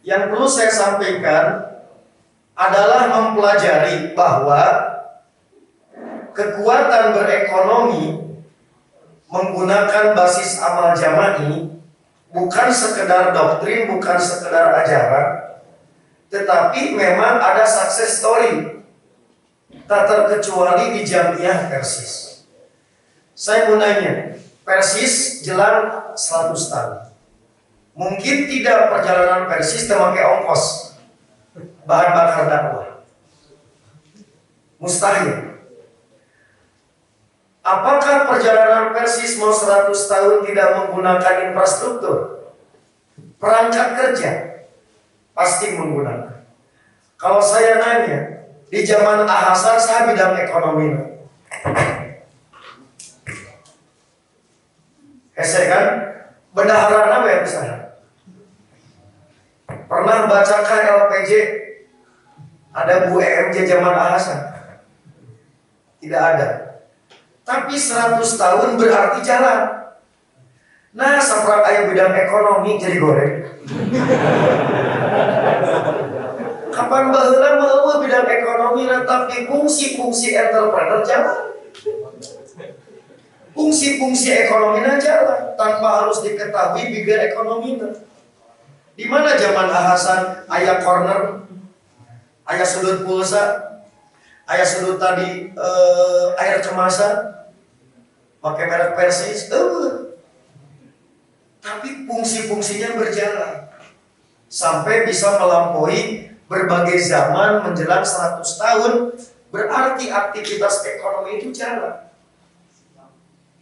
Yang perlu saya sampaikan adalah mempelajari bahwa kekuatan berekonomi menggunakan basis amal jama'i bukan sekedar doktrin, bukan sekedar ajaran, tetapi memang ada success story, tak terkecuali di Jamiah Persis. Saya mau nanya, Persis jelang 100 tahun. Mungkin tidak perjalanan Persis memakai ongkos bahan bakar dakwah. Mustahil. Apakah perjalanan Persis mau 100 tahun tidak menggunakan infrastruktur? Perangkat kerja pasti menggunakan. Kalau saya nanya, di zaman Hasan saya bidang ekonomi. Saya kan bendahara apa ya besar? Pernah bacakah LPJ? Ada Bu EMJ zaman Hasan? Tidak ada. Tapi 100 tahun berarti jalan. Nah, saprak ayah bidang ekonomi jadi goreng. Kapan baheula meueuh bidang ekonomi tapi fungsi-fungsi entrepreneur jalan. Fungsi-fungsi ekonominya jalan tanpa harus diketahui bigger ekonominya. Di mana zaman Hasan ayah corner, ayah sudut pulsa, ayah sudut tadi air kemasan, pakai merek Persis, tapi fungsi-fungsinya berjalan sampai bisa melampaui berbagai zaman menjelang 100 tahun. Berarti aktivitas ekonomi itu jalan.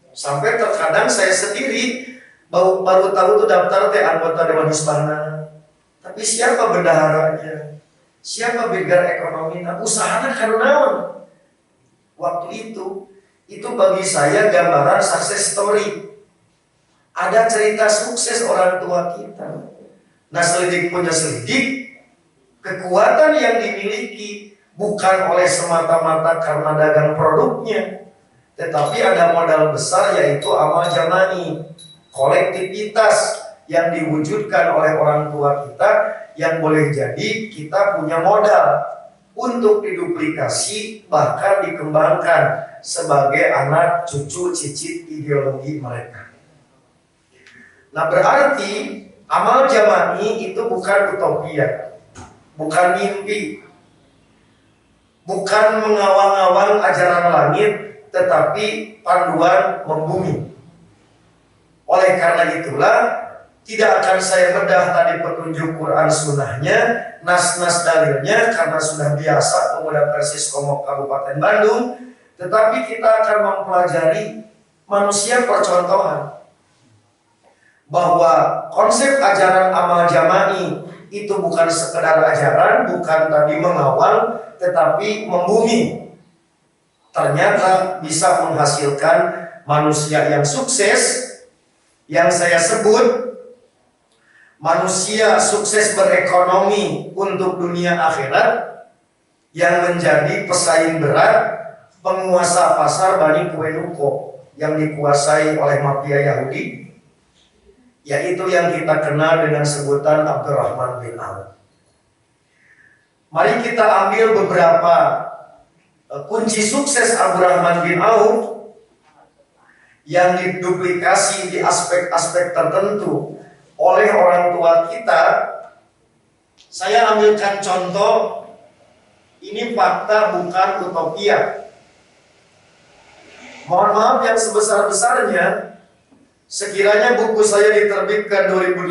Sampai terkadang saya sendiri baru tahu tuh daftar teh anggota Dewan Hisbana. Tapi siapa bendaharanya? Siapa bigger ekonomi? Nah, usahanya karunaon. Waktu itu bagi saya gambaran success story. Ada cerita sukses orang tua kita. Nah, selidik punya selidik, kekuatan yang dimiliki bukan oleh semata-mata karena dagang produknya, tetapi ada modal besar yaitu amal jama'i, kolektivitas yang diwujudkan oleh orang tua kita, yang boleh jadi kita punya modal untuk diduplikasi bahkan dikembangkan sebagai anak cucu cicit ideologi mereka. Nah, berarti amal jama'i itu bukan utopia, bukan mimpi, bukan mengawang-awang ajaran langit, tetapi panduan membumi. Oleh karena itulah tidak akan saya bedah tadi petunjuk Quran sunnahnya, nas-nas dalilnya, karena sudah biasa pemuda Persis Komok Kabupaten Bandung. Tetapi kita akan mempelajari manusia percontohan bahwa konsep ajaran amal jama'i itu bukan sekedar ajaran, bukan tadi mengawal, tetapi membumi. Ternyata bisa menghasilkan manusia yang sukses, yang saya sebut manusia sukses berekonomi untuk dunia akhirat, yang menjadi pesaing berat penguasa pasar Bani Kuenuko yang dikuasai oleh mafia Yahudi, yaitu yang kita kenal dengan sebutan Abdurrahman bin Auf. Mari kita ambil beberapa kunci sukses Abdurrahman bin Auf yang diduplikasi di aspek-aspek tertentu oleh orang tua kita. Saya ambilkan contoh, ini fakta bukan utopia. Mohon maaf yang sebesar-besarnya, sekiranya buku saya diterbitkan 2018,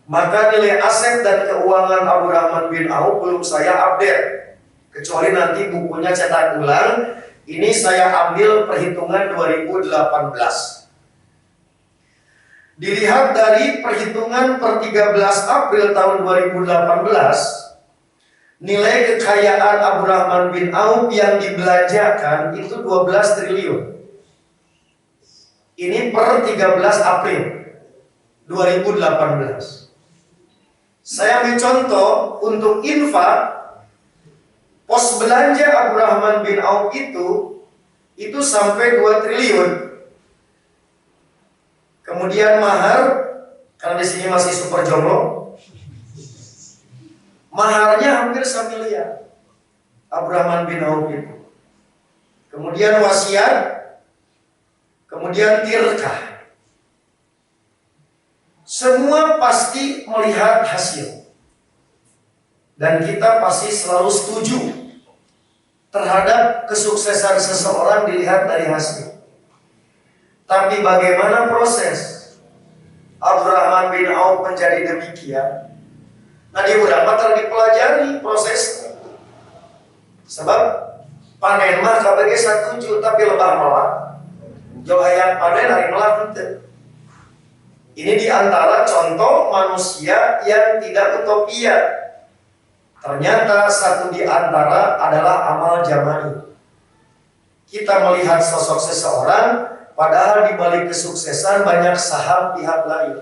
maka nilai aset dan keuangan Abdurrahman bin Auf belum saya update, kecuali nanti bukunya cetak ulang. Ini saya ambil perhitungan 2018. Dilihat dari perhitungan per 13 April tahun 2018, nilai kekayaan Abdurrahman bin Auf yang dibelanjakan itu 12 triliun. Ini per 13 April 2018. Saya ambil contoh untuk infak. Pos belanja Abdurrahman bin Auf itu sampai 2 triliun. Kemudian mahar, karena di sini masih super jomblo, Maharnya hampir 1 miliar. Abdurrahman bin Auf itu. Kemudian wasiat, kemudian tirkah. Semua pasti melihat hasil. Dan kita pasti selalu setuju terhadap kesuksesan seseorang dilihat dari hasil. Tapi bagaimana proses Abdurrahman bin Auf menjadi demikian? Nah, di urang telah dipelajari prosesnya. Sebab panen mah kabeh setuju, tapi lebah malah jauh hayang panen hari malah henteu. Ini diantara contoh manusia yang tidak utopia. Ternyata satu di antara adalah amal jamani. Kita melihat sosok seseorang, padahal di balik kesuksesan banyak saham pihak lain.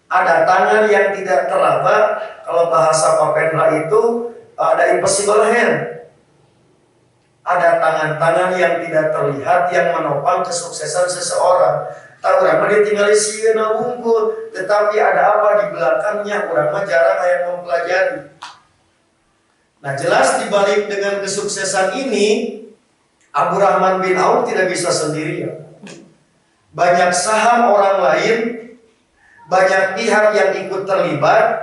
Ada tangan yang tidak teraba, kalau bahasa Pak Pendra itu ada impossible hand. Ada tangan-tangan yang tidak terlihat yang menopang kesuksesan seseorang. Tak urang mah ditinggali sieuna unggul, tetapi ada apa di belakangnya urang mah jarang yang mempelajari. Nah, jelas dibalik dengan kesuksesan ini, Abdurrahman bin Auf tidak bisa sendirian. Banyak saham orang lain, banyak pihak yang ikut terlibat,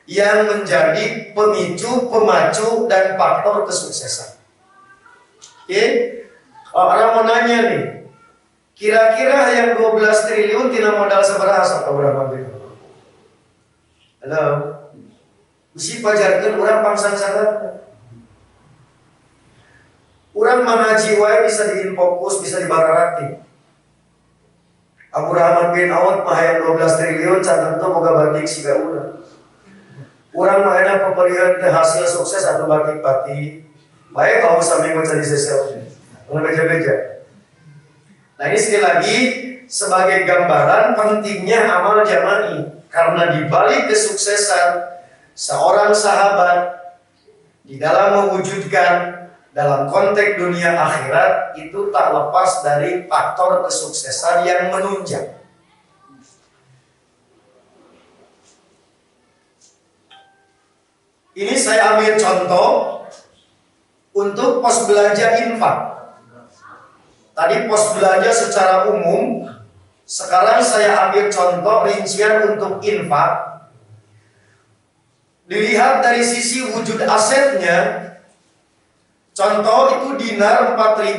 yang menjadi pemicu, pemacu, dan faktor kesuksesan. Oke, orang mau nanya nih, kira-kira yang 12 triliun tina modal sabaraha sok Abdurrahman bin Auf? Halo, mesti pajarkeun urang pangsan sangat. Urang mengaji wae bisa diinfokus, bisa dibararati. Abdurrahman bin Auf mah hayang 12 triliun can tentu boga batik siga urang. Urang mah enak peperian teh hasil sukses atau batik-batik. Baik kalau sambil jadi sesel. Beja-beja. Nah, ini sekali lagi sebagai gambaran pentingnya amal jamani, karena di balik kesuksesan seorang sahabat di dalam mewujudkan dalam konteks dunia akhirat itu tak lepas dari faktor kesuksesan yang menunjang. Ini saya ambil contoh untuk pos belanja infak. Tadi pos belanja secara umum, sekarang saya ambil contoh rincian untuk infak. Dilihat dari sisi wujud asetnya. Contoh itu dinar 4.000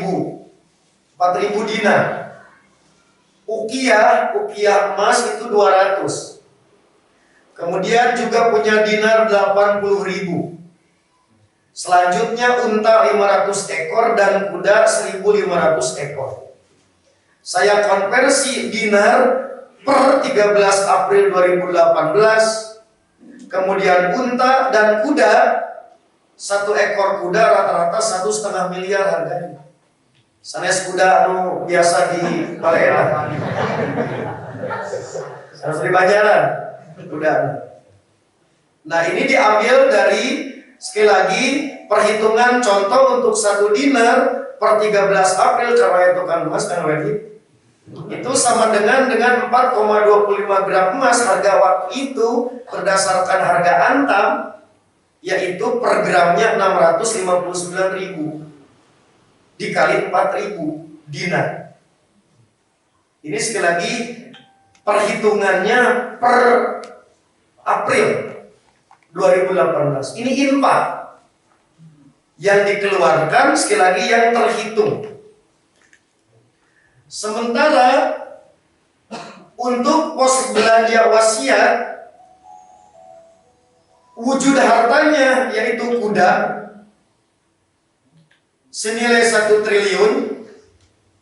dinar. Ukiah emas itu 200. Kemudian juga punya dinar 80.000. Selanjutnya unta 500 ekor dan kuda 1.500 ekor. Saya konversi dinar per 13 April 2018. Kemudian unta dan kuda, 1 ekor kuda rata-rata 1,5 miliar harganya. Sanes kuda anu biasa di Palembang. Harus di Banjaran kuda. Nah, ini diambil dari sekali lagi perhitungan contoh untuk 1 dinar per 13 April karena itu kan emas kan wajib. Itu sama dengan 4,25 gram emas harga waktu itu berdasarkan harga Antam, yaitu per gramnya 659.000 dikali 4.000 dinar. Ini sekali lagi perhitungannya per April 2018. Ini infak yang dikeluarkan, sekali lagi yang terhitung. Sementara untuk pos belanja wasiat, wujud hartanya yaitu kuda senilai 1 triliun,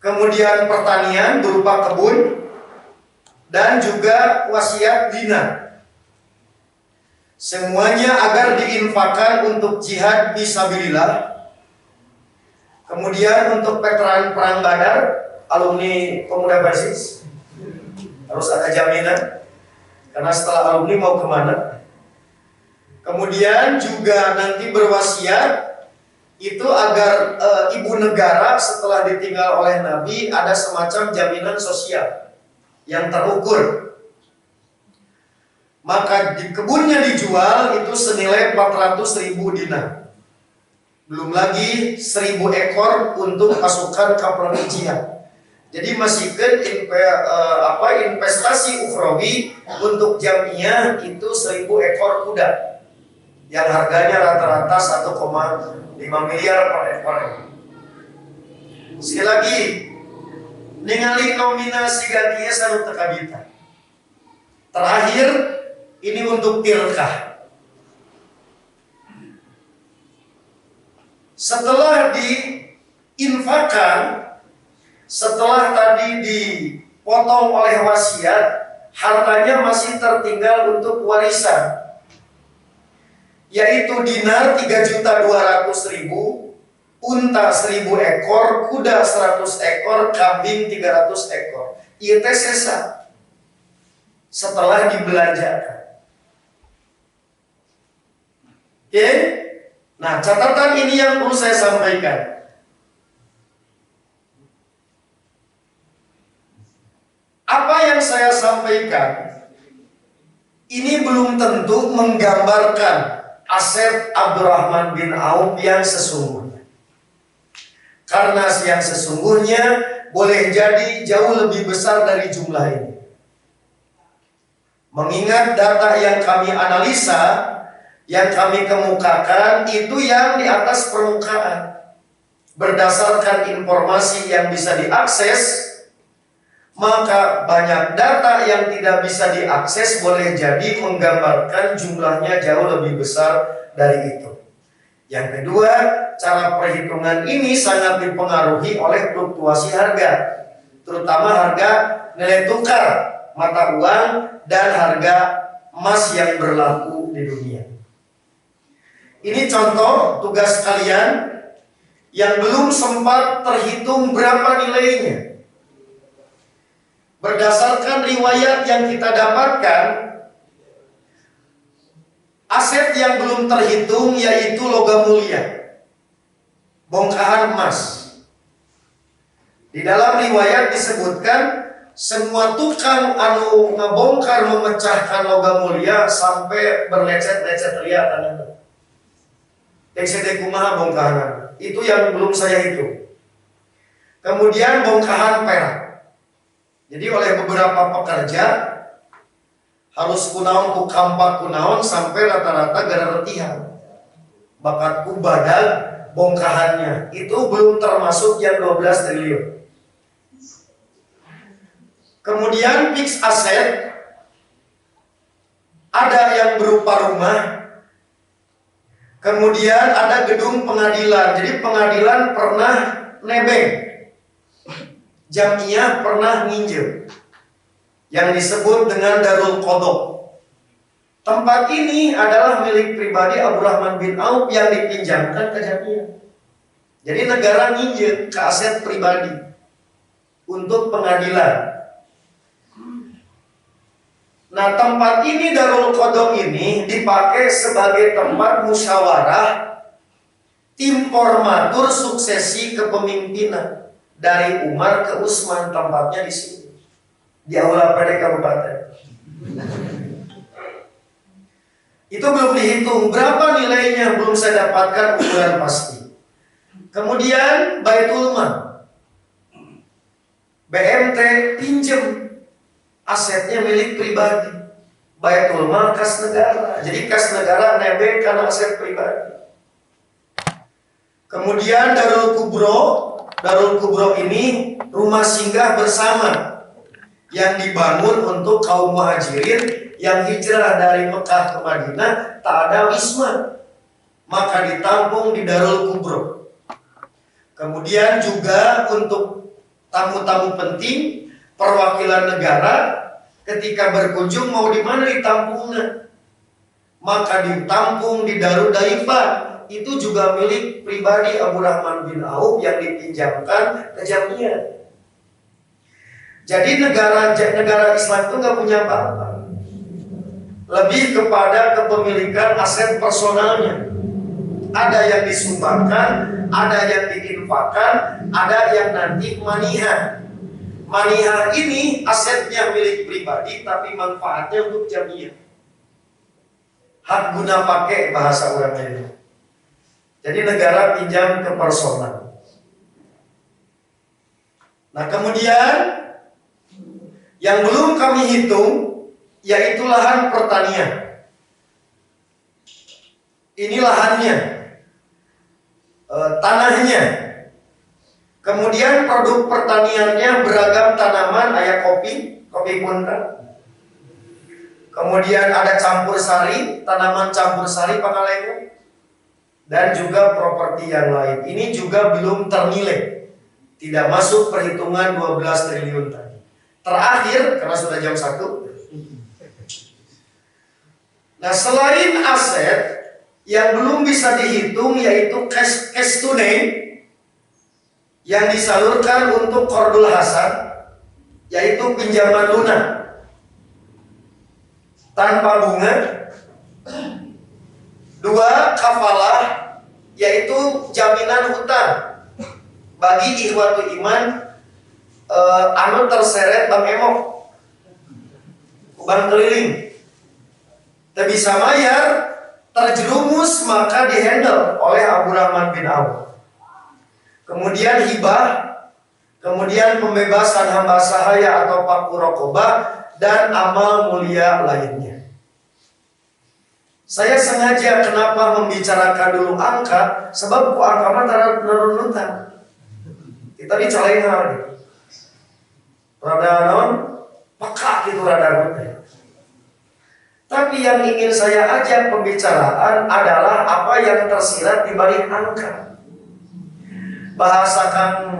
kemudian pertanian berupa kebun, dan juga wasiat dinar. Semuanya agar diinfakkan untuk jihad fisabilillah. Kemudian untuk veteran perang Badar, alumni pemuda basis harus ada jaminan, karena setelah alumni mau kemana. Kemudian juga nanti berwasiat itu agar ibu negara setelah ditinggal oleh Nabi ada semacam jaminan sosial yang terukur. Maka di kebunnya dijual itu senilai 400.000 dinar. Belum lagi 1.000 ekor untuk pasukan Kapronijia. Jadi masih investasi ukhrawi untuk Jamiyah itu 1.000 ekor kuda yang harganya rata-rata 1,5 miliar per ekor. Sekali lagi, ningali nominasi gantinya sanu tekabita. Terakhir, ini untuk tilkah. Setelah diinfakkan, setelah tadi dipotong oleh wasiat, hartanya masih tertinggal untuk warisan, yaitu dinar 3.200.000, unta 1.000 ekor, kuda 100 ekor, kambing 300 ekor. Ieu teh sesa setelah dibelanjakan. Oke? Nah, catatan ini yang perlu saya sampaikan. Apa yang saya sampaikan ini belum tentu menggambarkan aset Abdurrahman bin Auf yang sesungguhnya. Karena yang sesungguhnya boleh jadi jauh lebih besar dari jumlah ini. Mengingat data yang kami analisa, yang kami kemukakan itu yang di atas permukaan. Berdasarkan informasi yang bisa diakses, maka banyak data yang tidak bisa diakses boleh jadi menggambarkan jumlahnya jauh lebih besar dari itu. Yang kedua, cara perhitungan ini sangat dipengaruhi oleh fluktuasi harga, terutama harga nilai tukar mata uang dan harga emas yang berlaku di dunia. Ini contoh tugas kalian yang belum sempat terhitung berapa nilainya. Berdasarkan riwayat yang kita dapatkan, aset yang belum terhitung yaitu logam mulia, bongkahan emas. Di dalam riwayat disebutkan semua tukang anu ngabongkar memecahkan logam mulia sampai berlecet-lecet ria tangannya. TCD kumaha bongkahan. Itu yang belum saya hitung. Kemudian bongkahan perak. Jadi oleh beberapa pekerja harus kunaon ku kampak kunaon sampai rata-rata gara retihan. Bakat ku badan bongkahannya itu belum termasuk yang 12 triliun. Kemudian fix aset ada yang berupa rumah. Kemudian ada gedung pengadilan. Jadi pengadilan pernah nebeng. Jamiyah pernah nginjem. Yang disebut dengan Darul Qodok. Tempat ini adalah milik pribadi Abdurrahman bin Auf yang dipinjamkan ke Jamiyah. Jadi negara nginjem ke aset pribadi untuk pengadilan. Nah, tempat ini Darul Qodok ini dipakai sebagai tempat musyawarah tim formatur suksesi kepemimpinan dari Umar ke Utsman. Tempatnya di sini, di Aula PD Kabupaten. Itu belum dihitung berapa nilainya, belum saya dapatkan ukuran pasti. Kemudian Baitul Mal, BMT pinjem asetnya milik pribadi. Baitul Mal kas negara. Jadi kas negara nebeng karena aset pribadi. Kemudian Darul Kubro ini rumah singgah bersama yang dibangun untuk kaum muhajirin yang hijrah dari Mekah ke Madinah, tak ada wisma, maka ditampung di Darul Kubro. Kemudian juga untuk tamu-tamu penting, perwakilan negara ketika berkunjung mau di mana ditampungnya, maka ditampung di Darul Daifah. Itu juga milik pribadi Abdurrahman bin Auf yang dipinjamkan ke Jamiyah. Jadi negara Islam itu nggak punya apa-apa, lebih kepada kepemilikan aset personalnya. Ada yang disumbangkan, ada yang diinfakkan, ada yang nanti manihah. Manihah ini asetnya milik pribadi tapi manfaatnya untuk Jamiyah. hak guna pakai bahasa orang lain. Jadi negara pinjam ke personal. Nah kemudian yang belum kami hitung yaitu lahan pertanian. Ini lahannya, tanahnya. Kemudian produk pertaniannya beragam tanaman, ada kopi punten. Kemudian ada campur sari, tanaman campur sari Pangalengan. Dan juga properti yang lain. Ini juga belum ternilai. Tidak masuk perhitungan 12 triliun tadi. Terakhir, karena sudah jam 1. Nah selain aset yang belum bisa dihitung yaitu cash tunai yang disalurkan untuk Qardul Hasan, yaitu pinjaman lunak tanpa bunga. 2, kafalah, yaitu jaminan hutang bagi ikhwatul iman anu terseret Bang Emo, Bang keliling, tak bisa bayar, terjerumus maka dihandle oleh Abdurrahman bin Auf. Kemudian hibah, kemudian pembebasan hamba sahaya atau paku rokobah, dan amal mulia lainnya. Saya sengaja kenapa membicarakan dulu angka, sebab ku angka mah narunutan. Kita dicalain hal gitu. Rada non, peka gitu rada non. Tapi yang ingin saya ajak pembicaraan adalah apa yang tersirat di balik angka. Bahasakan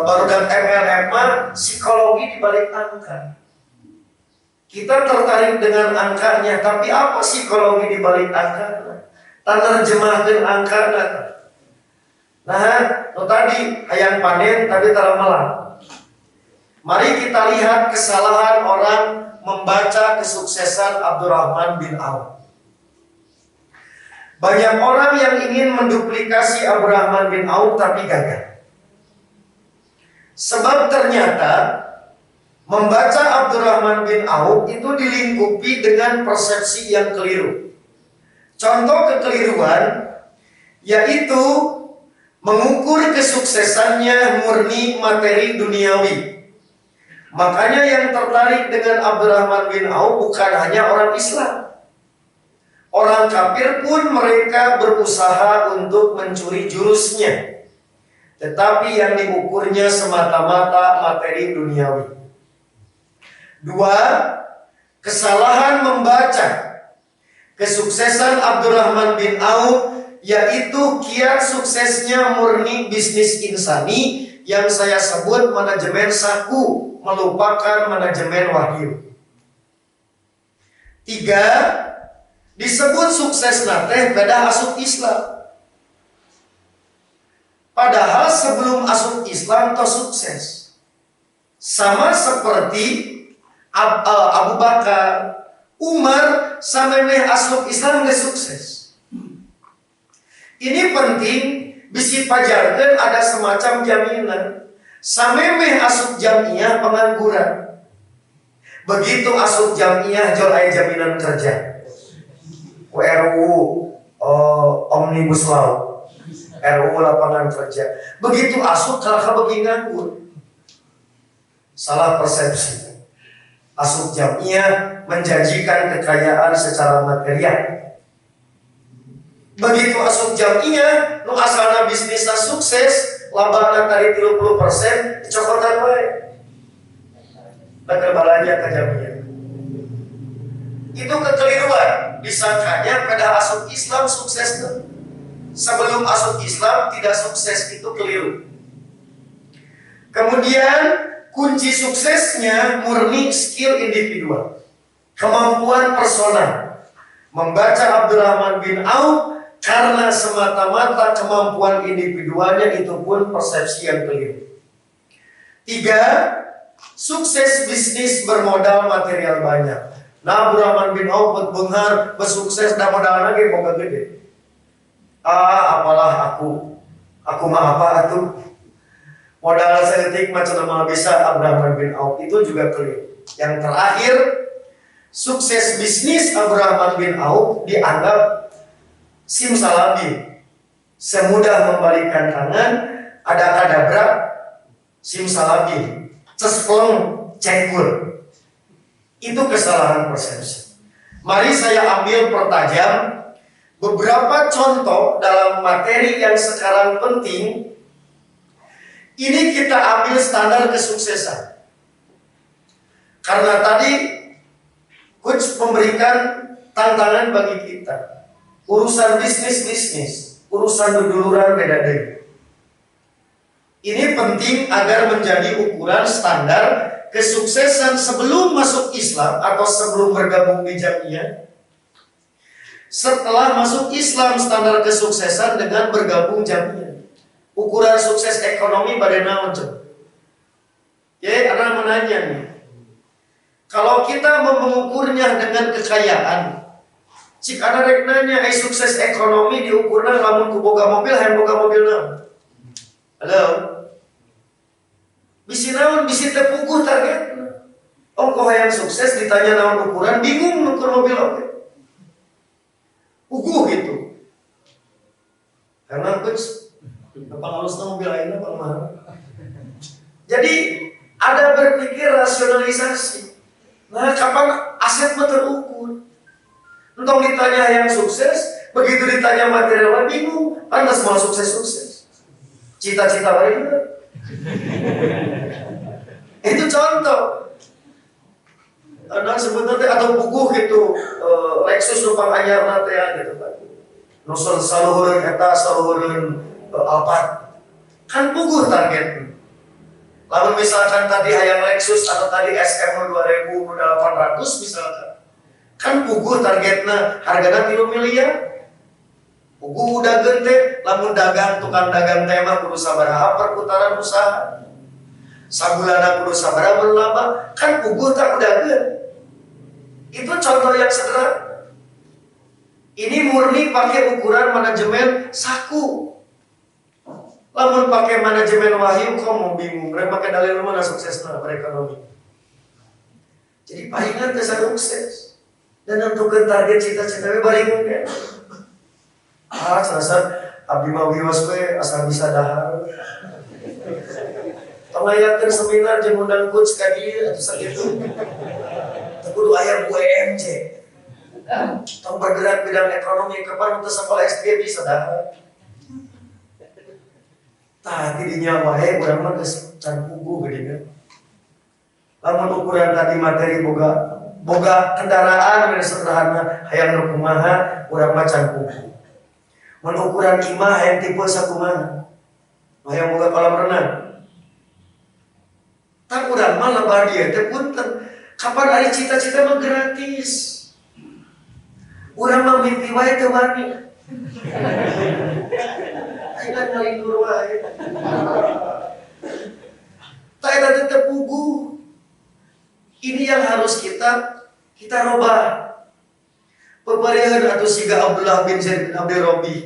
barudak MLM psikologi di balik angka. Kita tertarik dengan angkanya, tapi apa psikologi di balik angkanya? Tanerjemahkeun angkana. Nah, tadi hayang panen tapi taramelang. Mari kita lihat kesalahan orang membaca kesuksesan Abdurrahman bin Auf. Banyak orang yang ingin menduplikasi Abdurrahman bin Auf tapi gagal. Sebab ternyata membaca Abdurrahman bin Auf itu dilingkupi dengan persepsi yang keliru. Contoh kekeliruan yaitu mengukur kesuksesannya murni materi duniawi. Makanya yang tertarik dengan Abdurrahman bin Auf bukan hanya orang Islam. Orang kafir pun mereka berusaha untuk mencuri jurusnya. Tetapi yang diukurnya semata-mata materi duniawi. 2, kesalahan membaca kesuksesan Abdurrahman bin Auf yaitu kiat suksesnya murni bisnis insani yang saya sebut manajemen saku, melupakan manajemen wahyu. 3, disebut sukses nate beda asup Islam. Padahal sebelum asup Islam to sukses. Sama seperti Abu Bakar, Umar sampai asup Islam gak sukses. Ini penting bisi pajarkan ada semacam jaminan. Sampai asup jamiah pengangguran. Begitu asup jamiah jual jaminan kerja. RUU Omnibus Law, RUU lapangan kerja. Begitu asup kalau begini nganggur. Salah persepsi. Asup jamiah menjanjikan kekayaan secara material. Begitu asup jamiah, nu asalna bisnisnya sukses, labana tadi 30%, dicokotan wae. Bakal balanya ke jamiah. Itu kekeliruan. Disangkanya pada asup Islam sukses tuh. Sebelum asup Islam tidak sukses, itu keliru. Kemudian kunci suksesnya murni skill individual, kemampuan personal. Membaca Abdurrahman bin Auf karena semata-mata kemampuan individualnya, itu pun persepsi yang keliru. 3, sukses bisnis bermodal material banyak. Nah, Abdurrahman bin Auf bebenghar bersukses dan modal lagi boga gede. Apalah aku mah apa atuh? Modal sedetik macam mana bisa Abdurrahman bin Auf, itu juga keliru. Yang terakhir, Sukses bisnis Abdurrahman bin Auf dianggap simsalabim, semudah membalikan tangan, ada kadabra, simsalabim, cespleng, cengkur. Itu kesalahan persepsi. Mari saya ambil pertajam beberapa contoh dalam materi yang sekarang penting. Ini kita ambil standar kesuksesan. Karena tadi Coach memberikan tantangan bagi kita. Urusan bisnis, urusan duduluran beda deh. Ini penting agar menjadi ukuran standar kesuksesan sebelum masuk Islam atau sebelum bergabung di Jamiah. Setelah masuk Islam, standar kesuksesan dengan bergabung Jamiah. Ukuran sukses ekonomi pada naon coba. Ya, ada menanya nih. Kalau kita mengukurnya dengan kekayaan, jika ada reknanya, sukses ekonomi diukurnya lamun ku boga mobil, hayang boga mobil naon? Halo? Bisi naon, bisi tepukuh target. Kok hayang sukses ditanya naon ukuran, bingung ngukur mobil oke. Uguh gitu. Karena Coach, halus mobil lainnya Pak Mahal. Jadi ada berpikir rasionalisasi. Nah, kapan aset mah terukur? Entong ditanya yang sukses, begitu ditanya material bingung, pantas mau sukses. Cita-cita apa itu? Itu contoh. Nah, sebenarnya atau buku gitu, Lexus numpang anyar nate ya gitu kan. Nusul saluhureun eta saluhureun Alphard. Kan buku target. Lalu misalkan tadi hayang Lexus atau tadi SM 2000 800 misalkan, kan puguh targetnya harganya 3 miliar. Puguh udah gede, lamun dagang tukang dagang tema kudu sabaraha perputaran usaha, sabulana kudu sabaraha berlaba, kan puguh tak udah gede. Itu contoh yang sederhana. Ini murni pakai ukuran manajemen saku. Lamun pakai manajemen wahyu, kok mau bingung. Mereka pakai dalil mana suksesnya berekonomi. Jadi palingan bisa sukses. Dan nentukan target cita-cita baringan kan. Serasa abdi mau wiwas we asal bisa dahar. Pengayakan seminar jeung undang coach ka dieu atuh sakitu. Kudu aya UMJ. Tong bergerak bidang ekonomi kapan untuk sekolah SD bisa dahar. Tah tidinya wae urang mah geus can puguh geuningan. Lamun ukuran tadi materi boga kendaraan yang sederhana hayang nu kumaha urang mah can puguh. Mun ukuran imah hayang tipe sakumaha? Hayang boga kolam renang. Tah urang mah lebah dieu teh punten. Kapan ari cita-cita mah gratis. Urang mah mimpi wae teu wani. Kita ngalindur wae. Tak ada terpugu. Ini yang harus kita robah. Peparihan atau siga Abdullah bin Zaid bin Abdul Rabbi.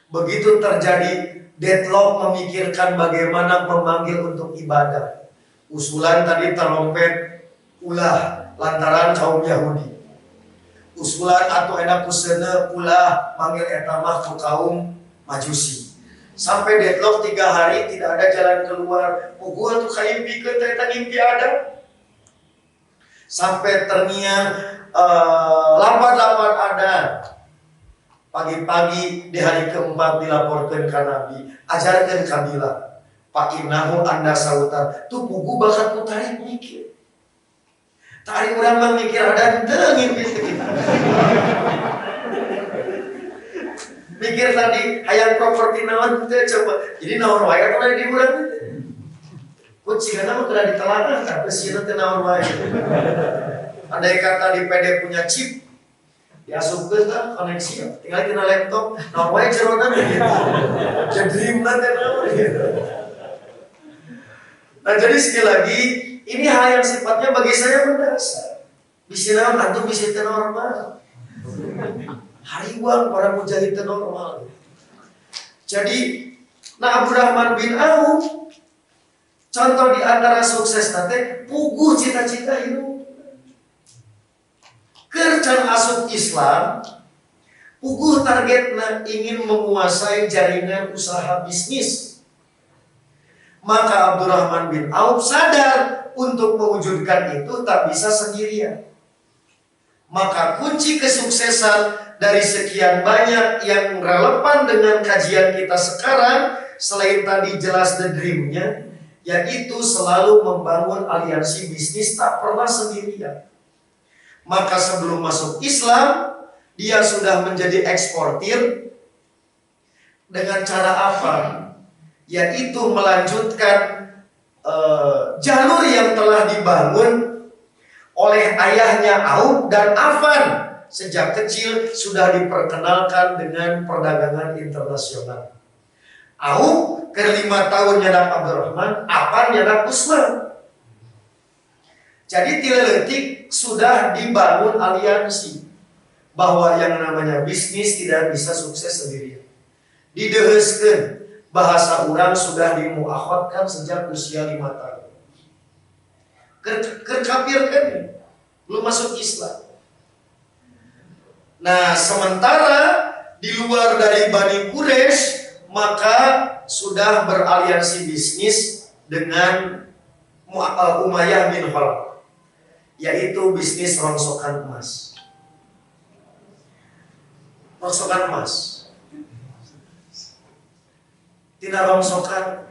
Begitu terjadi deadlock memikirkan bagaimana memanggil untuk ibadah. Usulan tadi terompet ulah lantaran kaum Yahudi. Usulan atau enak kusena ulah manggil etamah ke kaum Majusi. Sampai deadlock 3 hari tidak ada jalan keluar. Pukul tuh kaimpi ke teta ngimpi ada. Sampai terngiang lapan ada. Pagi-pagi di hari keempat dilaporkan ke Nabi. Ajarkan kabilah. Pak Inahu anda sautan. Tuh pugu bakal putarin mikir. Tari orang bang mikir ada ngimpi kita. Mikir tadi hayang properti naon teh coba. Jadi naon wae atuh di urang teh. Pun sigana mah kena ditelanah kan sieun teh naon wae. Andai kata di PD punya chip diasupkeun tah koneksi tinggal kena laptop naon wae jerona gitu. Dream teh naon gitu. Nah jadi sekali lagi ini hal yang sifatnya bagi saya mendasar. Bisa naon antum bisa teh normal. Hariwang para mujahid normal. Jadi, Abdurrahman bin Auf contoh di antara sukses nanti puguh cita-cita hidup. Kercan asup Islam, puguh targetna ingin menguasai jaringan usaha bisnis. Maka Abdurrahman bin Auf sadar untuk mewujudkan itu tak bisa sendirian. Maka kunci kesuksesan dari sekian banyak yang relevan dengan kajian kita sekarang, selain tadi jelas the dream-nya, yaitu selalu membangun aliansi bisnis tak pernah sendirian. Maka sebelum masuk Islam, dia sudah menjadi eksportir dengan cara apa? Yaitu melanjutkan jalur yang telah dibangun oleh ayahnya Auf dan Affan. Sejak kecil sudah diperkenalkan dengan perdagangan internasional. Auf ke 5 tahun nyadak Abdurrahman, Affan nyadak Utsman. Jadi tileletik sudah dibangun aliansi bahwa yang namanya bisnis tidak bisa sukses sendirian. Dideheskeun, bahasa orang sudah dimuakhotkan sejak usia 5 tahun. Kerkapirkan, belum masuk Islam. Nah, sementara di luar dari Bani Quraisy maka sudah beraliansi bisnis dengan Umayyah bin Khalaf, yaitu bisnis rongsokan emas. Rongsokan emas. Tina rongsokan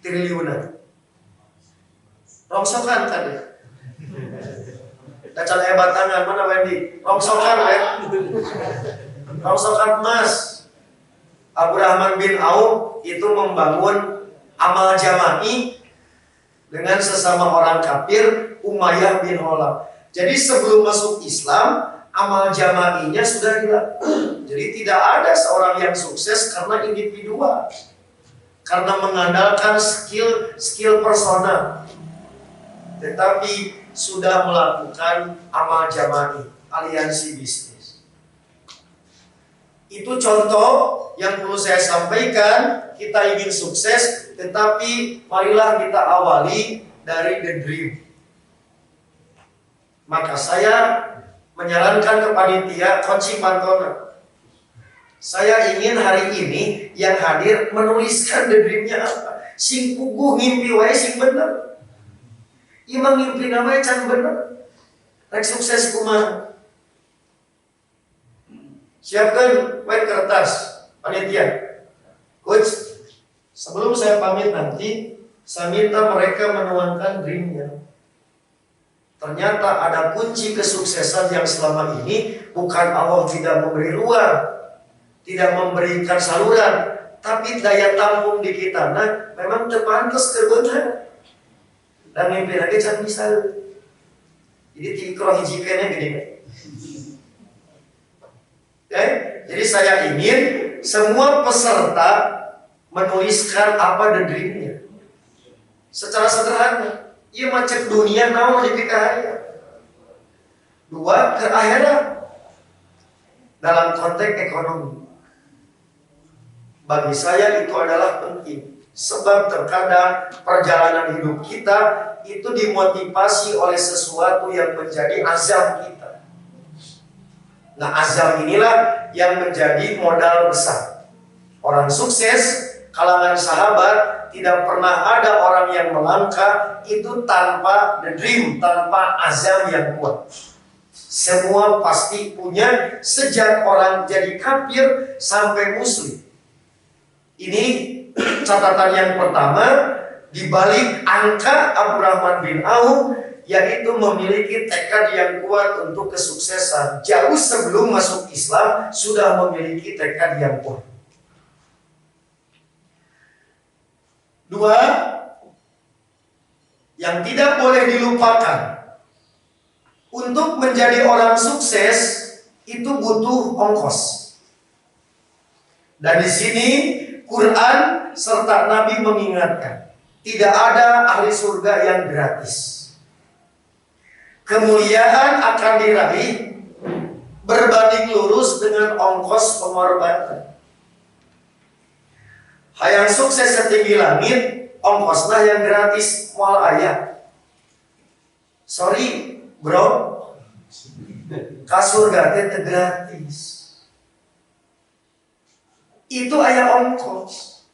triliunan. Rongsokan tadi. Dacan hebat tangan mana Wendy? Rongsokan ya. Rongsokan emas. Abdurrahman bin Auf itu membangun amal jama'i dengan sesama orang kafir Umayyah bin Khalaf. Jadi sebelum masuk Islam, amal jama'inya sudah dilakukan. Jadi tidak ada seorang yang sukses karena individual, karena mengandalkan skill personal, tetapi sudah melakukan amal jama'i, aliansi bisnis. Itu contoh yang perlu saya sampaikan. Kita ingin sukses, tetapi marilah kita awali dari the dream. Maka saya menyarankan ke panitia kunci pantona. Saya ingin hari ini yang hadir menuliskan the dream-nya apa. Sing puguh ngimpi wae sing bener. Imang ngimpi namanya can bener. Rek sukses kumaha. Siapkan white kertas panitia. Coach, sebelum saya pamit nanti, saya minta mereka menuangkan dream-nya. Ternyata ada kunci kesuksesan yang selama ini bukan Allah tidak memberi ruang, tidak memberikan saluran, tapi daya tampung di kita. Nah, memang terpantas terbenar. Dan mimpi lagi can bisa. Jadi tikro hijikanya gini. Okay? Jadi saya ingin semua peserta menuliskan apa the dream-nya. Secara sederhana. Ia macet dunia naon di pikahaya. 2, ke akhirat. Dalam konteks ekonomi. Bagi saya itu adalah penting. Sebab terkadang perjalanan hidup kita itu dimotivasi oleh sesuatu yang menjadi azam kita. Nah, azam inilah yang menjadi modal besar. Orang sukses, kalangan sahabat, tidak pernah ada orang yang melangkah itu tanpa the dream, tanpa azam yang kuat. Semua pasti punya, sejak orang jadi kafir sampai muslim. Ini catatan yang pertama di balik angka Abdurrahman bin Auf, yaitu memiliki tekad yang kuat untuk kesuksesan. Jauh sebelum masuk Islam sudah memiliki tekad yang kuat. 2, yang tidak boleh dilupakan, untuk menjadi orang sukses itu butuh ongkos. Dan di sini Quran serta Nabi mengingatkan, tidak ada ahli surga yang gratis. Kemuliaan akan diraih berbanding lurus dengan ongkos pengorbanan. Hayang sukses setinggi langit, ongkosnya yang gratis mual ayah. Sorry bro, Kasurga teh gratis. Itu aya ongkos.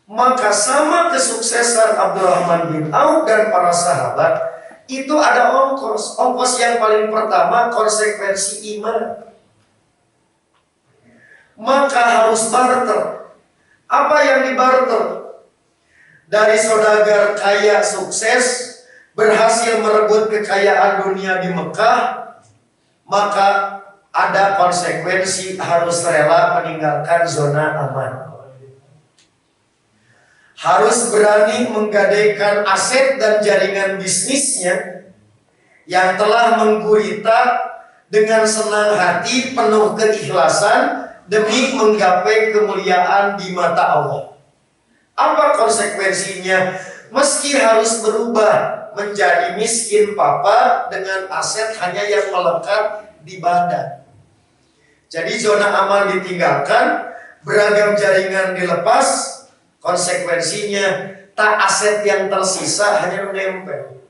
Maka sama kesuksesan Abdurrahman bin Auf dan para sahabat itu ada ongkos. Ongkos yang paling pertama konsekuensi iman. Maka harus barter. Apa yang dibarter? Dari saudagar kaya sukses berhasil merebut kekayaan dunia di Mekah, maka ada konsekuensi harus rela meninggalkan zona aman. Harus berani menggadaikan aset dan jaringan bisnisnya yang telah menggurita dengan senang hati penuh keikhlasan demi menggapai kemuliaan di mata Allah. Apa konsekuensinya? Meski harus berubah menjadi miskin papa dengan aset hanya yang melekat di badan. Jadi zona aman ditinggalkan, beragam jaringan dilepas. Konsekuensinya tak aset yang tersisa hanya nempel.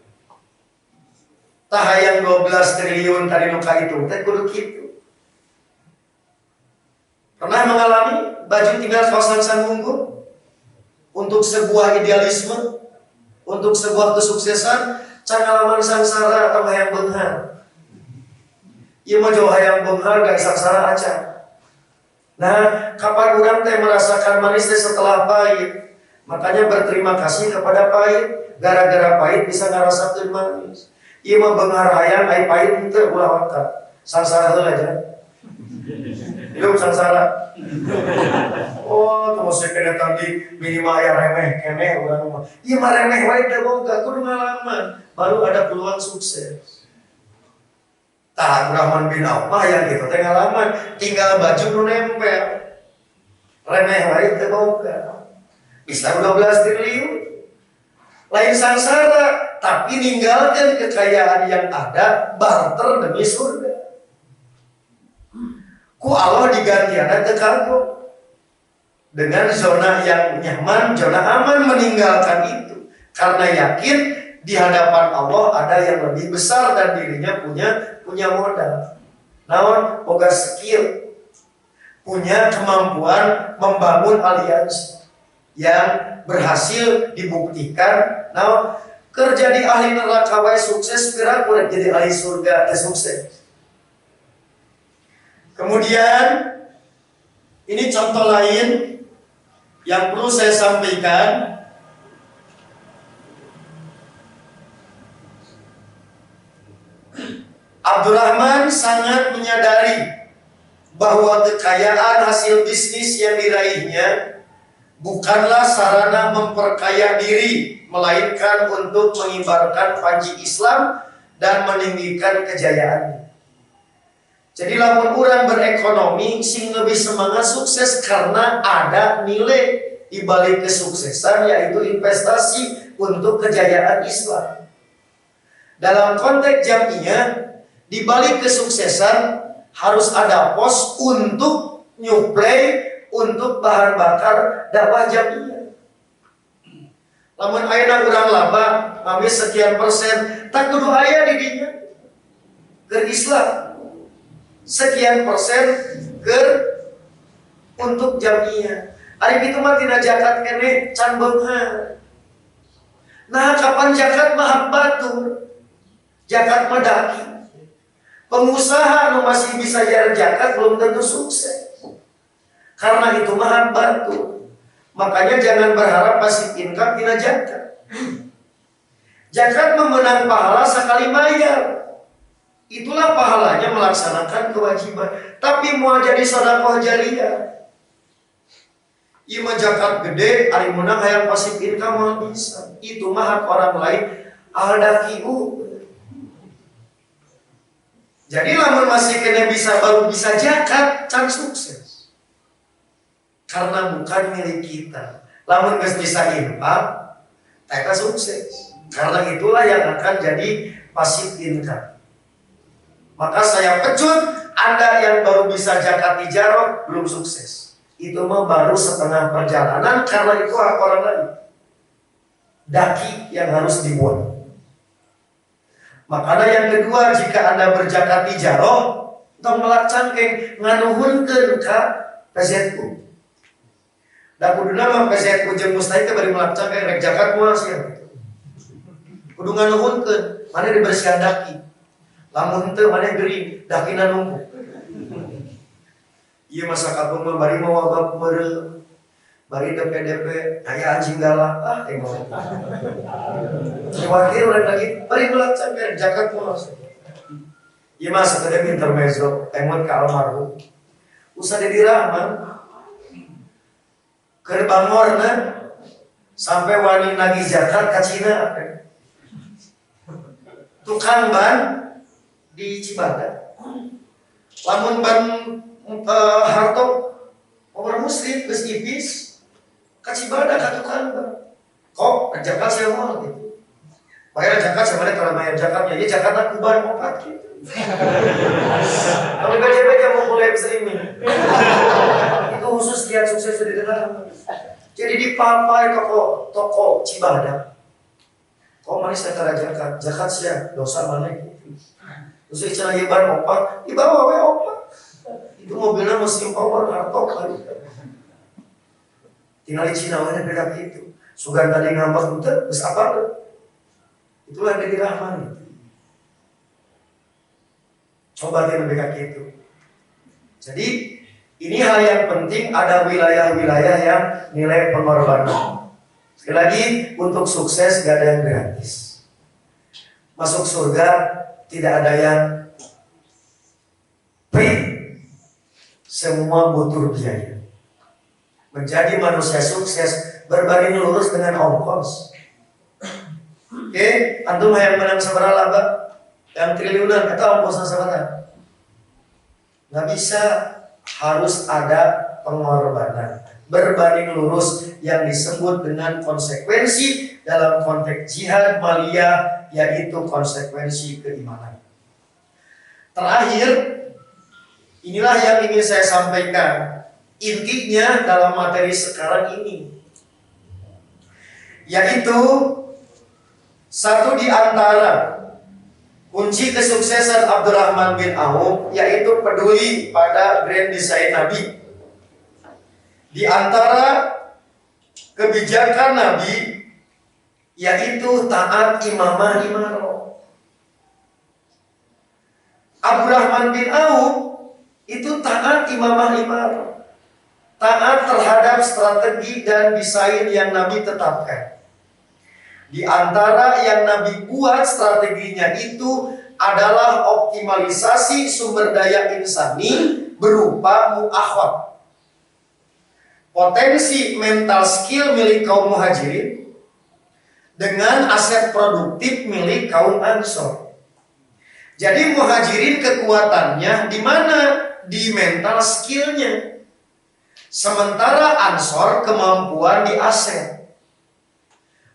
Tak hayang 12 triliun tadi nuka itu, teh kudu kitu. Pernah mengalami baju tinggal kaosan sangunggu untuk sebuah idealisme, untuk sebuah kesuksesan, can ngalaman sangsara atau hayang beunghar. Ieu mah jauh hayang beunghar gak sangsara aja. Nah, kapan orang teh merasakan manis teh setelah pahit, makanya berterima kasih kepada pahit. Gara-gara pahit bisa ngarasakeun manis. Ieu mah beunghar hayang ai pahit teu ulah watak. Sangsara heula aja. Hidup sangsara. Oh, terus kena tadi minimal aya remeh keneh urang mah. Ieu mah remeh wae teh boga kudu ngalaman, baru ada peluang sukses. Abdurrahman bin Auf mah yang gitu teh ngalaman, tinggal baju nu nempel. Remeh wae teh boga. Bisa 12 triliun. Lain sangsara, tapi ninggalkan kekayaan yang ada barter demi surga. Ku Allah digantiana ke kargo. Dengan zona yang nyaman, zona aman meninggalkan itu. Karena yakin di hadapan Allah ada yang lebih besar dan dirinya punya modal. Namun boga skill, punya kemampuan membangun aliansi yang berhasil dibuktikan. Namun kerja di ahli neraka wae sukses, kira kudu jadi ahli surga sukses. Kemudian ini contoh lain yang perlu saya sampaikan. Abdurrahman sangat menyadari bahwa kekayaan hasil bisnis yang diraihnya bukanlah sarana memperkaya diri, melainkan untuk mengibarkan panji Islam dan meninggikan kejayaannya. Jadi lamun orang berekonomi sing lebih semangat sukses karena ada nilai di balik kesuksesan, yaitu investasi untuk kejayaan Islam. Dalam konteks jamiah, di balik kesuksesan harus ada pos untuk nyuplai untuk bahan bakar dakwah jamiah. Lamun ayeuna urang laba mami sekian persen, tak kudu aya di dinya ke Islam. Sekian persen ke untuk jamiah. Ari kitu mah tina zakat keneh can beunghar. Nah, kapan zakat mah batur? Zakat mah daki. Pengusaha nu masih bisa bayar zakat belum tentu sukses. Karena itu mah batur. Makanya jangan berharap pasif income tina zakat. Zakat memenang pahala sekali bayar. Itulah pahalanya melaksanakan kewajiban. Tapi mau jadi sedekah jariyah. Ieu mah zakat gede, ari menang hayang pasif income mah bisa. Itu mah hak orang lain. Aldakiu. Jadi lamun masih kena baru bisa zakat, can sukses. Karena bukan milik kita. Lamun geus bisa infak, teka sukses. Karena itulah yang akan jadi pasif income. Maka saya pecut, Anda yang baru bisa zakat tijarah belum sukses. Itu mah baru setengah perjalanan karena itu hak orang lain. Daki yang harus dibuat. Makanya yang kedua, jika Anda berzakat tijaroh, tong melak cangkeng nganuhunkeun ka PZU. Da kuduna mah PZU jeung mustahil teh bari melak cangkeng rek zakat moal sia. Kudu nganuhunkeun, mane dibersihan daki. Lamun teu mane gering, dakina numpuk. Ieu masa kampung mah bari mau wabab meureuh. Bari DP aya anjing galak tengok. Wakil urang lagi bari melak cangkeng zakat moal. Ieu mah sakedeng intermezzo emot ka almarhum. Usah didirahman. Keur bangorna sampai wani nagih zakat ka Cina. Tukang ban di Cibadak. Lamun ban hartok orang muslim geus ipis ka Cibadak ka tukang ban. Kok zakat sia moal gitu. Bayar zakat sama kalau bayar zakatnya, ya zakatna kuban opat gitu. Kalau BJB mau mulai streaming. Itu khusus lihat sukses di dalam. Jadi di papai toko Cibadak. Kok manis antara zakat sia dosa mana gitu. Terus cenah ieu ban opat, dibawa we opat. Itu mobilnya mesin power hartok kali. Tinggal di Cina we beda gitu. Sugan tadi ngambek teh geus apa tuh? Itulah yang dirahmani. Coba dia lebih kayak gitu. Jadi ini hal yang penting, ada wilayah-wilayah yang nilai pengorbanan. Sekali lagi, untuk sukses gak ada yang gratis. Masuk surga tidak ada yang free. Semua butuh biaya. Menjadi manusia sukses berbanding lurus dengan ongkos. Oke, antum yang menang seberapa laba? Yang triliunan, itu ongkosnya seberapa? Nggak bisa, harus ada pengorbanan berbanding lurus yang disebut dengan konsekuensi dalam konteks jihad maliyah, yaitu konsekuensi keimanan. Terakhir, inilah yang ingin saya sampaikan intinya dalam materi sekarang ini, yaitu satu di antara kunci kesuksesan Abdurrahman bin Auf yaitu peduli pada grand design Nabi. Di antara kebijakan Nabi yaitu taat imamah imaro. Abdurrahman bin Auf itu taat imamah imaro. Taat terhadap strategi dan desain yang Nabi tetapkan. Di antara yang Nabi buat strateginya itu adalah optimalisasi sumber daya insani berupa mu'akhwat. Potensi mental skill milik kaum muhajirin dengan aset produktif milik kaum ansor. Jadi muhajirin kekuatannya di mana? Di mental skillnya. Sementara ansor kemampuan di aset.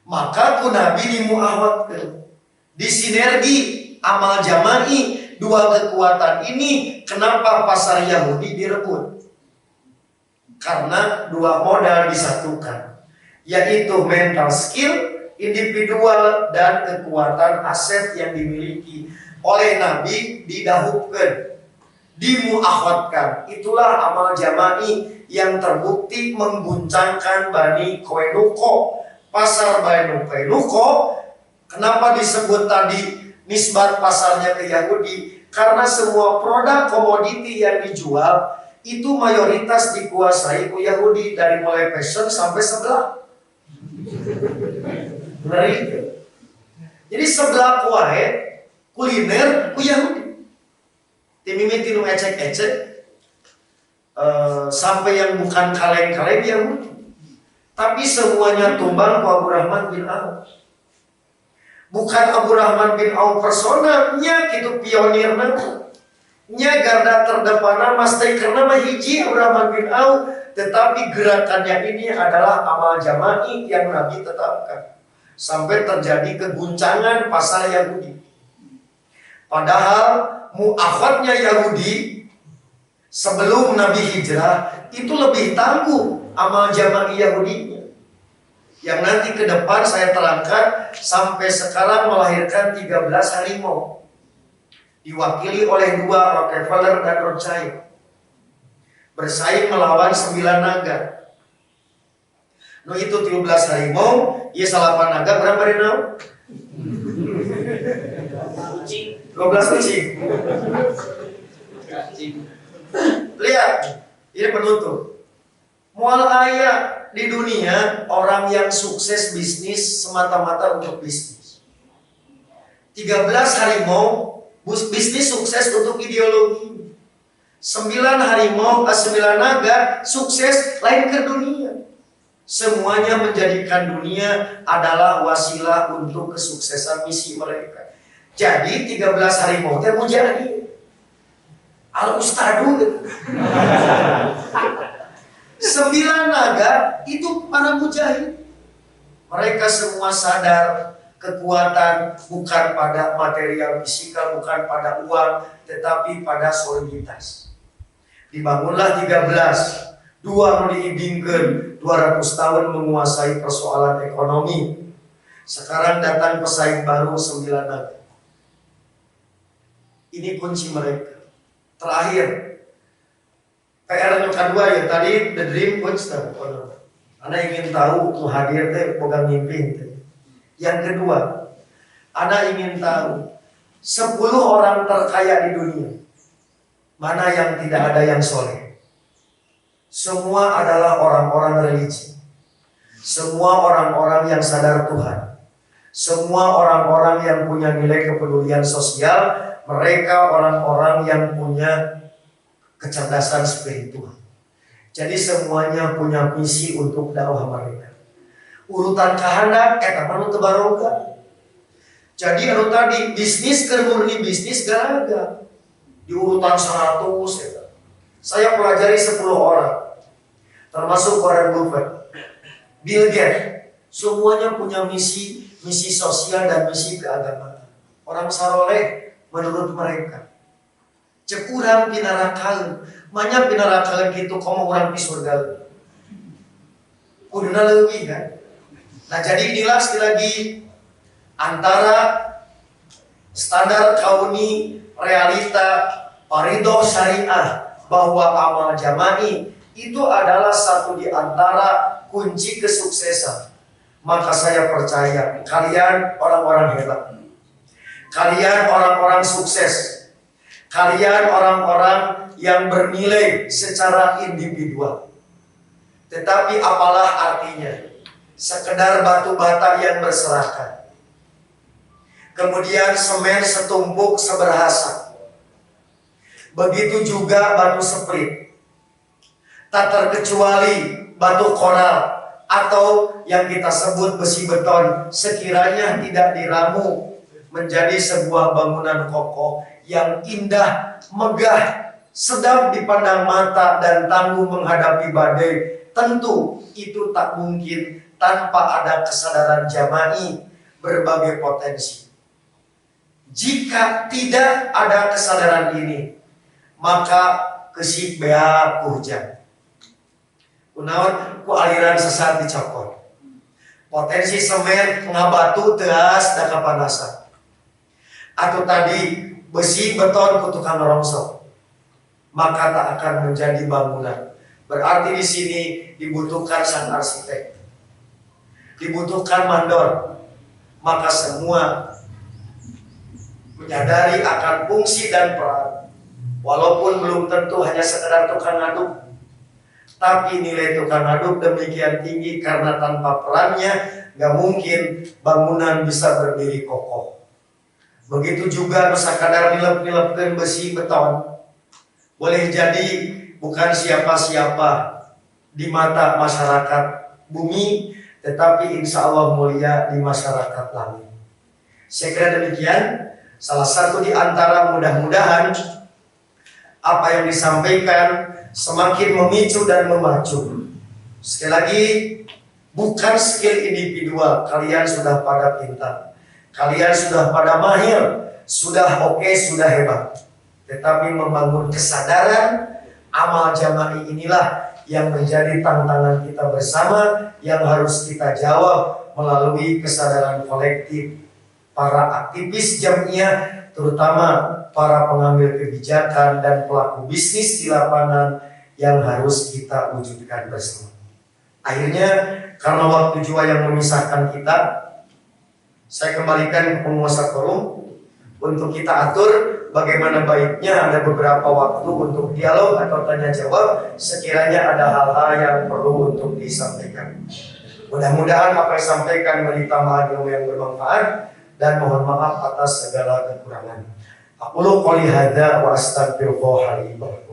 Maka ku Nabi dimu'awatkan, disinergi amal jama'i dua kekuatan ini. Kenapa pasar Yahudi direbut? Karena dua modal disatukan, yaitu mental skill individual dan kekuatan aset yang dimiliki oleh Nabi didahulukan, dimu'awatkan. Itulah amal jama'i yang terbukti mengguncangkan Bani Qainuqa. Pasar Bani Qainuqa, kenapa disebut tadi nisbat pasarnya ke Yahudi? Karena semua produk komoditi yang dijual itu mayoritas dikuasai ku Yahudi, dari mulai fashion sampai sebelah. Benar itu. Jadi sebelah kuahe kuliner ku Yahudi. Timimiti nu ecek-ecek sampai yang bukan kaleng-kaleng Yahudi. Tapi semuanya tumbang ke Abdurrahman bin Auf. Bukan Abdurrahman bin Auf personalnya, itu pionirnya. Nya garda terdepan mas teh karena mahiji Abdurrahman bin Auf, tetapi gerakannya ini adalah amal jama'i yang Nabi tetapkan. Sampai terjadi keguncangan pasar Yahudi. Padahal mu'akhadnya Yahudi sebelum Nabi hijrah itu lebih tangguh amal jama'i Yahudinya. yang nanti ke depan saya terangkan sampai sekarang melahirkan 13 harimau. Diwakili oleh 2 Rockefeller dan Rothschild. Bersaing melawan 9 naga. No itu 13 harimau, iya 8 naga berapa renau? 12 kucing. Lihat, ini penutup. Mual aya di dunia orang yang sukses bisnis semata-mata untuk bisnis. 13 harimau bisnis sukses untuk ideologi. 9 harimau, 9 naga sukses lain ke dunia. Semuanya menjadikan dunia adalah wasilah untuk kesuksesan misi mereka. Jadi 13 harimau itu mujahid. Al-Ustadu. 9 naga itu para mujahid. Mereka semua sadar kekuatan bukan pada material fisikal, bukan pada uang, tetapi pada soliditas. Dibangunlah 13. 2 diibingkan 200 tahun menguasai persoalan ekonomi. Sekarang datang pesaing baru 9 naga. Ini kunci mereka. Terakhir, PR yang kedua ya tadi the dream constant. Anda ingin tahu mau hadir teh bukan mimpi teh. Yang kedua, Anda ingin tahu 10 orang terkaya di dunia. Mana yang tidak ada yang soleh? Semua adalah orang-orang religi. Semua orang-orang yang sadar Tuhan. Semua orang-orang yang punya nilai kepedulian sosial. Mereka orang-orang yang punya kecerdasan spiritual. Jadi semuanya punya misi untuk dakwah mereka. Urutan kehendak eta mah teu barokah. Jadi anu tadi bisnis keur murni bisnis garaga. Di urutan 100 eta. Saya pelajari 10 orang. Termasuk Warren Buffett, Bill Gates. Semuanya punya misi sosial dan misi keagamaan. Orang saroleh menurut mereka. Cek urang pinarakalun, manya pinarakalun gitu komo urang di surga. Kuduna leuwih kan. Nah jadi inilah sekali lagi antara standar kauni realita paridoh syariah bahwa amal jama'i itu adalah satu di antara kunci kesuksesan. Maka saya percaya kalian orang-orang hebat. Kalian orang-orang sukses. Kalian orang-orang yang bernilai secara individual. Tetapi apalah artinya? Sekedar batu bata yang berserakan. Kemudian semen setumpuk seberhasa. Begitu juga batu split. Tak terkecuali batu koral atau yang kita sebut besi beton sekiranya tidak diramu menjadi sebuah bangunan kokoh yang indah, megah, sedap dipandang mata dan tangguh menghadapi badai. Tentu itu tak mungkin tanpa ada kesadaran jama'i berbagai potensi. Jika tidak ada kesadaran ini, maka kesik bea hujan. Kunaon ku aliran sesat dicokot. Potensi semen ngabatu teas da kapanasan. Atau tadi besi beton ku tukang rongsok, maka tak akan menjadi bangunan. Berarti di sini dibutuhkan sang arsitek, dibutuhkan mandor. Maka semua menyadari akan fungsi dan peran, walaupun belum tentu hanya sekedar tukang aduk. Tapi nilai tukang aduk demikian tinggi karena tanpa perannya gak mungkin bangunan bisa berdiri kokoh. Begitu juga nusa kadar nilep-nilepkeun besi beton. Boleh jadi bukan siapa-siapa di mata masyarakat bumi, tetapi insya Allah mulia di masyarakat langit. Saya kira demikian. Salah satu di antara mudah-mudahan apa yang disampaikan semakin memicu dan memacu. Sekali lagi, bukan skill individual. Kalian sudah pada pintar. Kalian sudah pada mahir, sudah oke, sudah hebat. Tetapi membangun kesadaran amal jama'i inilah yang menjadi tantangan kita bersama yang harus kita jawab melalui kesadaran kolektif para aktivis Jam'iyah, terutama para pengambil kebijakan dan pelaku bisnis di lapangan yang harus kita wujudkan bersama. Akhirnya, karena waktu jua yang memisahkan kita, saya kembalikan ke penguasa forum untuk kita atur bagaimana baiknya ada beberapa waktu untuk dialog atau tanya jawab sekiranya ada hal-hal yang perlu untuk disampaikan. Mudah-mudahan apa yang disampaikan menimpa ilmu yang bermanfaat dan mohon maaf atas segala kekurangan. Aqulu qouli hadza wa astaghfirullah li wa lakum.